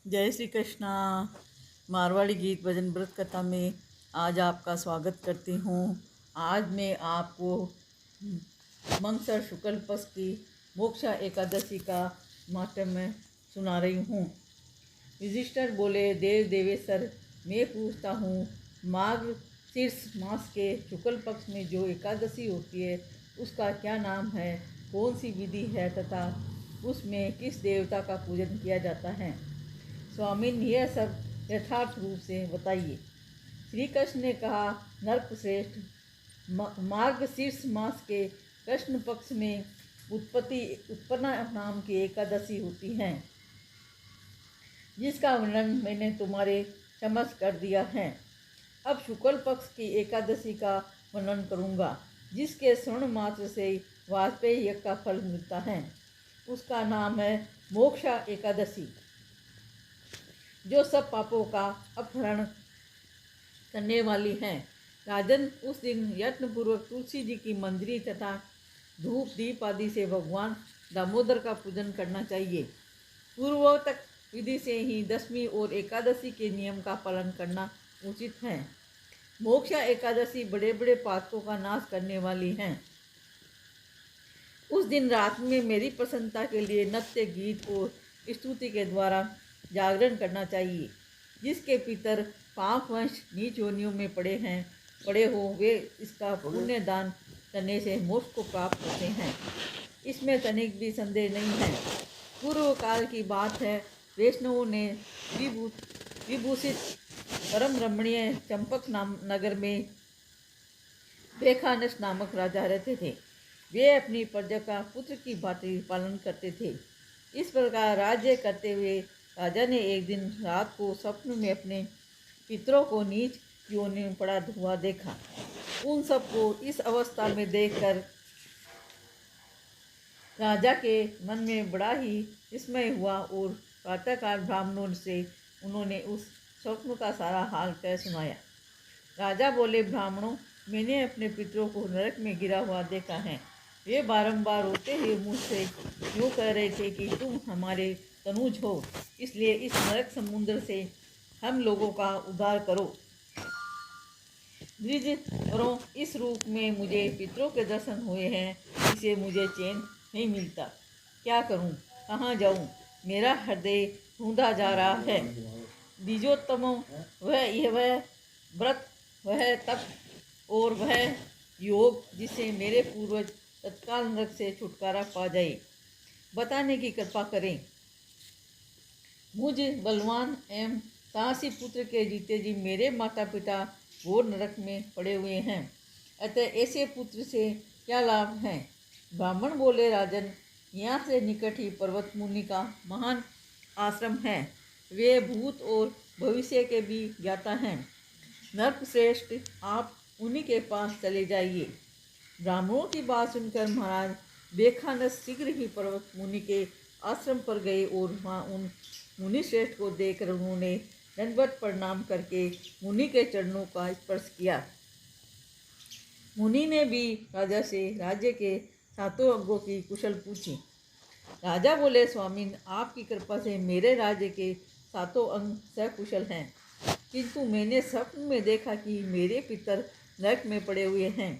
जय श्री कृष्णा। मारवाड़ी गीत भजन व्रत कथा में आज आपका स्वागत करती हूँ। आज मैं आपको मंगसर शुक्ल पक्ष की मोक्षा एकादशी का महात्म्य सुना रही हूँ। युधिष्ठिर बोले, देव देवेश्वर, मैं पूछता हूँ, माघ शीर्ष मास के शुक्ल पक्ष में जो एकादशी होती है उसका क्या नाम है, कौन सी विधि है तथा उसमें किस देवता का पूजन किया जाता है। स्वामी यह सब यथार्थ रूप से बताइए। श्री कृष्ण ने कहा, नरक श्रेष्ठ, मार्गशीर्ष मास के कृष्ण पक्ष में उत्पन्न नाम की एकादशी होती है, जिसका वर्णन मैंने तुम्हारे समक्ष कर दिया है। अब शुक्ल पक्ष की एकादशी का वर्णन करूँगा, जिसके श्रवण मात्र से वाजपेयी यज्ञ का फल मिलता है। उसका नाम है मोक्षा एकादशी, जो सब पापों का अपहरण करने वाली है। राजन, उस दिन यत्नपूर्वक तुलसी जी की मंजरी तथा धूप दीप आदि से भगवान दामोदर का पूजन करना चाहिए। पूर्वोक्त विधि से ही दशमी और एकादशी के नियम का पालन करना उचित है। मोक्षा एकादशी बड़े बड़े पातकों का नाश करने वाली है। उस दिन रात में मेरी प्रसन्नता के लिए नृत्य, गीत और स्तुति के द्वारा जागरण करना चाहिए। जिसके पितर पाप वंश नीच योनियों में पड़े हो, वे इसका पुण्य दान करने से मोक्ष को प्राप्त होते हैं। इसमें तनिक भी संदेह नहीं है। पूर्व काल की बात है, वैष्णवों ने विभूषित परम रमणीय चंपक नगर में बेखानस नामक राजा रहते थे। वे अपनी प्रजा का पुत्र की भांति पालन करते थे। इस प्रकार राज्य करते हुए राजा ने एक दिन रात को स्वप्न में अपने पितरों को नीच योनि में पड़ा हुआ देखा। उन सबको इस अवस्था में देखकर राजा के मन में बड़ा ही विस्मय हुआ और प्रातःकाल ब्राह्मणों से उन्होंने उस स्वप्न का सारा हाल कह सुनाया। राजा बोले, ब्राह्मणों, मैंने अपने पितरों को नरक में गिरा हुआ देखा है। वे बारंबार रोते हुए मुझसे यूँ कह रहे थे कि तुम हमारे तनुज हो, इसलिए इस नरक समुद्र से हम लोगों का उद्धार करो। द्विज करो, इस रूप में मुझे पितरों के दर्शन हुए हैं, इसे मुझे चैन नहीं मिलता। क्या करूं, कहाँ जाऊं? मेरा हृदय ढूंढा जा रहा है। द्विजोत्तमों, वह व्रत, वह तप और वह योग जिससे मेरे पूर्वज तत्काल नरक से छुटकारा पा जाए, बताने की कृपा करें। मुझ बलवान एवं साहसी पुत्र के जीते जी मेरे माता पिता घोर नरक में पड़े हुए हैं, अतः ऐसे पुत्र से क्या लाभ है। ब्राह्मण बोले, राजन, यहाँ से निकट ही पर्वत मुनि का महान आश्रम है। वे भूत और भविष्य के भी ज्ञाता हैं। नरक श्रेष्ठ, आप उन्हीं के पास चले जाइए। ब्राह्मणों की बात सुनकर महाराज बेखानस शीघ्र ही पर्वत मुनि के आश्रम पर गए और वहाँ उन मुनि श्रेष्ठ को देखकर उन्होंने दंडवत प्रणाम करके मुनि के चरणों का स्पर्श किया। मुनि ने भी राजा से राज्य के सातों अंगों की कुशल पूछी। राजा बोले, स्वामी, आपकी कृपा से मेरे राज्य के सातों अंग सकुशल हैं, किंतु मैंने स्वप्न में देखा कि मेरे पितर नरक में पड़े हुए हैं।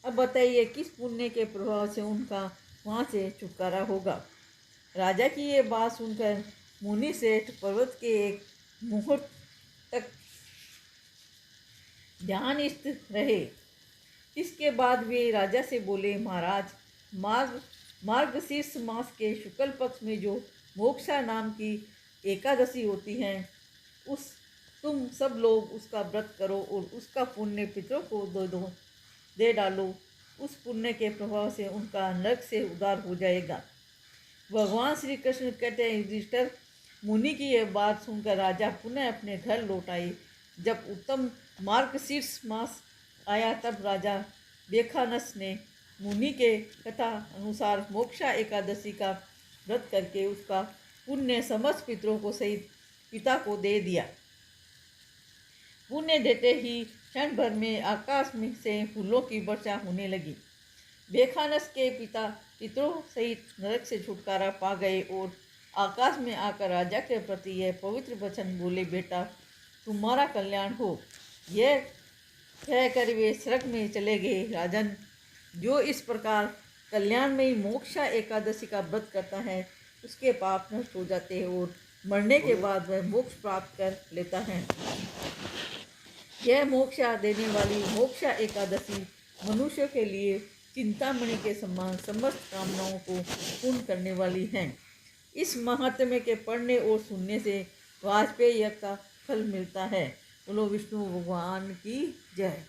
अब बताइए, किस पुण्य के प्रभाव से उनका वहाँ से छुटकारा होगा। राजा की ये बात सुनकर मुनि श्रेष्ठ पर्वत के एक मुहूर्त तक ध्यानस्थ रहे। इसके बाद वे राजा से बोले, महाराज, मार्गशीर्ष मास के शुक्ल पक्ष में जो मोक्षा नाम की एकादशी होती है, तुम सब लोग उसका व्रत करो और उसका पुण्य पितरों को दे डालो। उस पुण्य के प्रभाव से उनका नरक से उद्धार हो जाएगा। भगवान श्री कृष्ण कहते हैं, युधिष्ठिर, मुनि की यह बात सुनकर राजा पुनः अपने घर लौट आए। जब उत्तम मार्गशीर्ष मास आया, तब राजा बेखानस ने मुनि के कथा अनुसार मोक्षा एकादशी का व्रत करके उसका पुण्य समस्त पितरों को सहित पिता को दे दिया। पुण्य देते ही क्षण भर में आकाश में से फूलों की वर्षा होने लगी। बेखानस के पिता पितरों सहित नरक से छुटकारा पा गए और आकाश में आकर राजा के प्रति यह पवित्र वचन बोले, बेटा तुम्हारा कल्याण हो। यह कहकर वे स्वर्ग में चले गए। राजन, जो इस प्रकार कल्याणमयी मोक्षा एकादशी का व्रत करता है उसके पाप नष्ट हो जाते हैं और मरने के बाद वह मोक्ष प्राप्त कर लेता है। यह मोक्षा देने वाली मोक्षा एकादशी मनुष्य के लिए चिंतामणि के समान समस्त कामनाओं को पूर्ण करने वाली है। इस महात्म्य के पढ़ने और सुनने से वाजपेयी यज्ञ का फल मिलता है। बोलो विष्णु भगवान की जय।